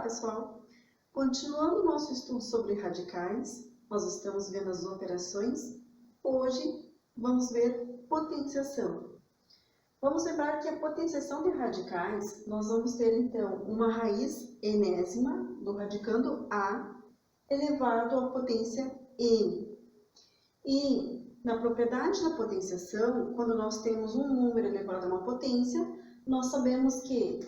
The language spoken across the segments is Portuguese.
pessoal! Continuando o nosso estudo sobre radicais, nós estamos vendo as operações. Hoje vamos ver potenciação. Vamos lembrar que a potenciação de radicais, nós vamos ter então uma raiz enésima do radicando A elevado à potência n. E na propriedade da potenciação, quando nós temos um número elevado a uma potência, nós sabemos que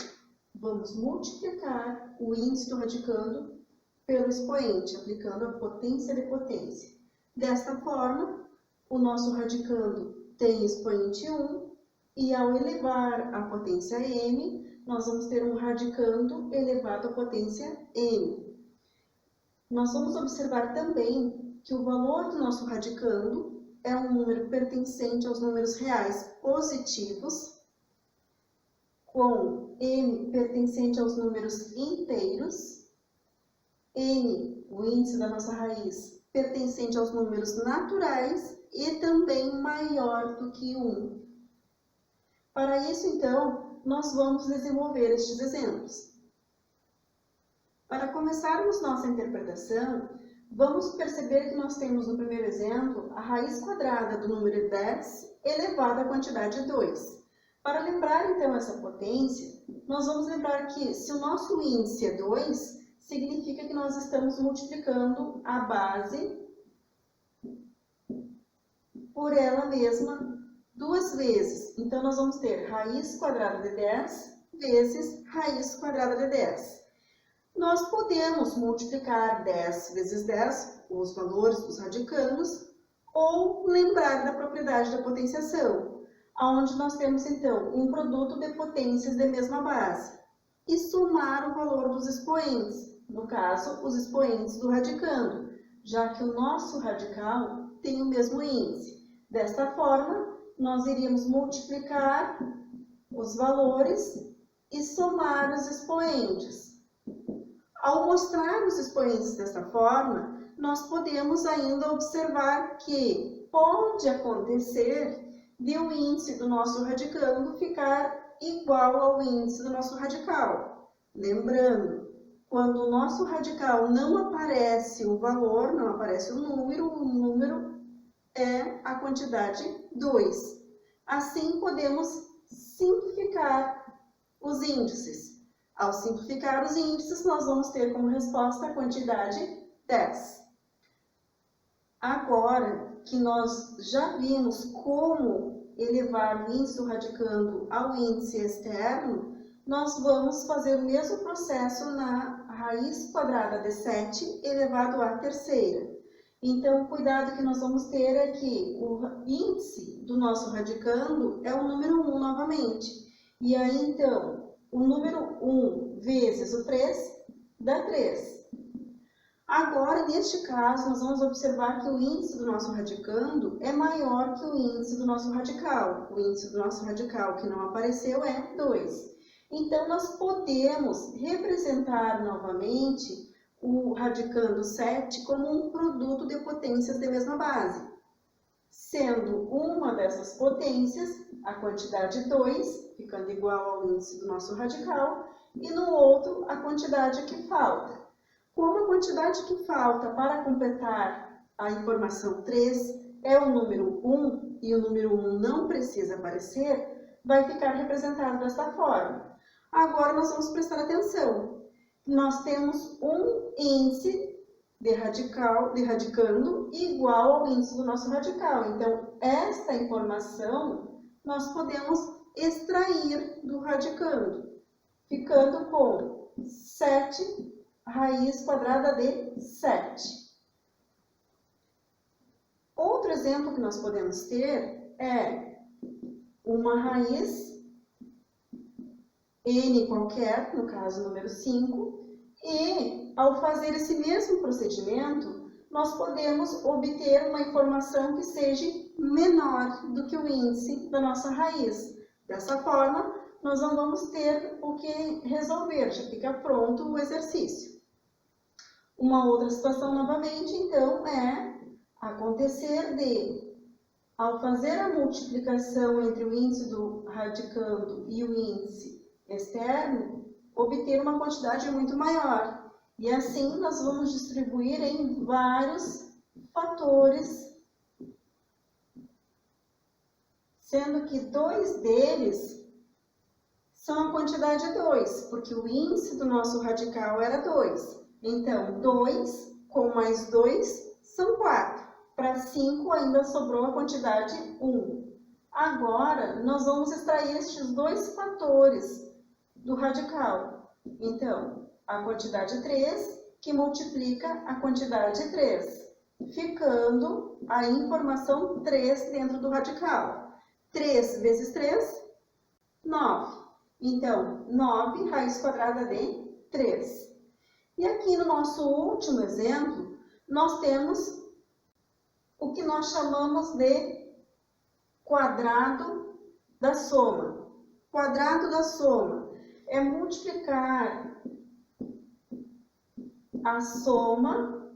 vamos multiplicar o índice do radicando pelo expoente, aplicando a potência de potência. Desta forma, o nosso radicando tem expoente 1, e ao elevar a potência m, nós vamos ter um radicando elevado à potência n. Nós vamos observar também que o valor do nosso radicando é um número pertencente aos números reais positivos, com m pertencente aos números inteiros, n, o índice da nossa raiz, pertencente aos números naturais e também maior do que 1. Para isso, então, nós vamos desenvolver estes exemplos. Para começarmos nossa interpretação, vamos perceber que nós temos no primeiro exemplo a raiz quadrada do número 10 elevado à quantidade 2. Para lembrar, então, essa potência, nós vamos lembrar que se o nosso índice é 2, significa que nós estamos multiplicando a base por ela mesma duas vezes. Então, nós vamos ter raiz quadrada de 10 vezes raiz quadrada de 10. Nós podemos multiplicar 10 vezes 10, os valores dos radicandos, ou lembrar da propriedade da potenciação, onde nós temos, então, um produto de potências de mesma base, e somar o valor dos expoentes, no caso, os expoentes do radicando, já que o nosso radical tem o mesmo índice. Desta forma, nós iríamos multiplicar os valores e somar os expoentes. Ao mostrar os expoentes desta forma, nós podemos ainda observar que pode acontecer de o índice do nosso radicando ficar igual ao índice do nosso radical. Lembrando, quando o nosso radical não aparece o valor, não aparece o número é a quantidade 2. Assim, podemos simplificar os índices. Ao simplificar os índices, nós vamos ter como resposta a quantidade 10. Agora que nós já vimos como elevar o índice do radicando ao índice externo, nós vamos fazer o mesmo processo na raiz quadrada de 7 elevado à terceira. Então, o cuidado que nós vamos ter é que o índice do nosso radicando é o número 1 novamente. E aí, então, o número 1 vezes o 3 dá 3. Agora, neste caso, nós vamos observar que o índice do nosso radicando é maior que o índice do nosso radical. O índice do nosso radical que não apareceu é 2. Então, nós podemos representar novamente o radicando 7 como um produto de potências de mesma base, sendo uma dessas potências a quantidade 2, ficando igual ao índice do nosso radical, e no outro a quantidade que falta. Como a quantidade que falta para completar a informação 3 é o número 1 e o número 1 não precisa aparecer, vai ficar representado desta forma. Agora nós vamos prestar atenção. Nós temos um índice de radicando igual ao índice do nosso radical. Então, esta informação nós podemos extrair do radicando, ficando com 7 raiz quadrada de 7. Outro exemplo que nós podemos ter é uma raiz n qualquer, no caso número 5, e ao fazer esse mesmo procedimento, nós podemos obter uma informação que seja menor do que o índice da nossa raiz. Dessa forma, nós não vamos ter o que resolver, já fica pronto o exercício. Uma outra situação, novamente, então, é acontecer de, ao fazer a multiplicação entre o índice do radicando e o índice externo, obter uma quantidade muito maior. E assim nós vamos distribuir em vários fatores, sendo que 2 deles são a quantidade 2, porque o índice do nosso radical era 2. Então, 2 com mais 2 são 4. Para 5 ainda sobrou a quantidade 1. Agora, nós vamos extrair estes 2 fatores do radical. Então, a quantidade 3 que multiplica a quantidade 3, ficando a informação 3 dentro do radical. 3 vezes 3, 9. Então, 9 raiz quadrada de 3. E aqui no nosso último exemplo, nós temos o que nós chamamos de quadrado da soma. Quadrado da soma é multiplicar a soma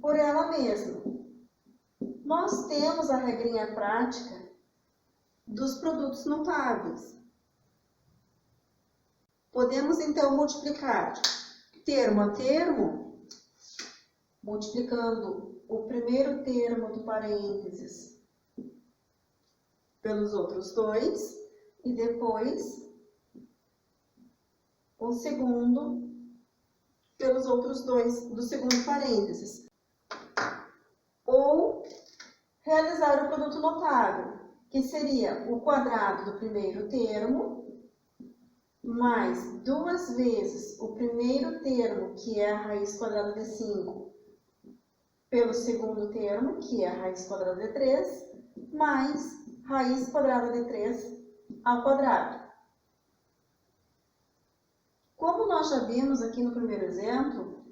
por ela mesma. Nós temos a regrinha prática dos produtos notáveis. Podemos então multiplicar termo a termo, multiplicando o primeiro termo do parênteses pelos outros 2 e depois o segundo pelos outros 2 do segundo parênteses. Ou realizar o produto notável, que seria o quadrado do primeiro termo mais 2 vezes o primeiro termo, que é a raiz quadrada de 5, pelo segundo termo, que é a raiz quadrada de 3, mais raiz quadrada de 3 ao quadrado. Como nós já vimos aqui no primeiro exemplo,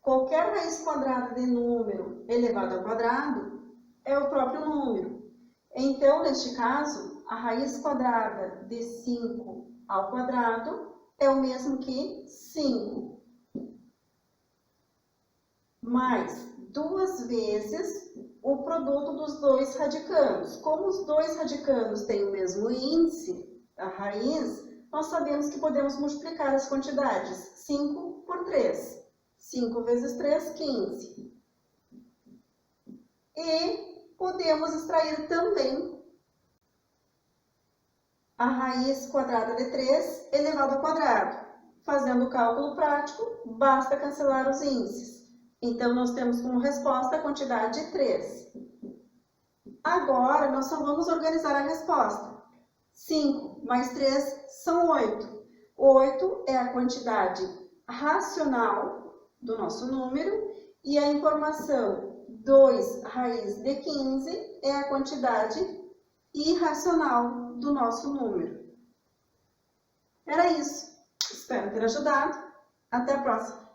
qualquer raiz quadrada de número elevado ao quadrado é o próprio número. Então, neste caso, a raiz quadrada de 5 ao quadrado é o mesmo que 5, mais 2 vezes o produto dos 2 radicandos. Como os 2 radicandos têm o mesmo índice, a raiz, nós sabemos que podemos multiplicar as quantidades. 5 por 3. 5 vezes 3, 15. E podemos extrair também a raiz quadrada de 3 elevado ao quadrado. Fazendo o cálculo prático, basta cancelar os índices. Então, nós temos como resposta a quantidade 3. Agora, nós só vamos organizar a resposta. 5 mais 3 são 8. 8 é a quantidade racional do nosso número e a informação 2 raiz de 15 é a quantidade irracional do nosso número. Era isso. Espero ter ajudado. Até a próxima.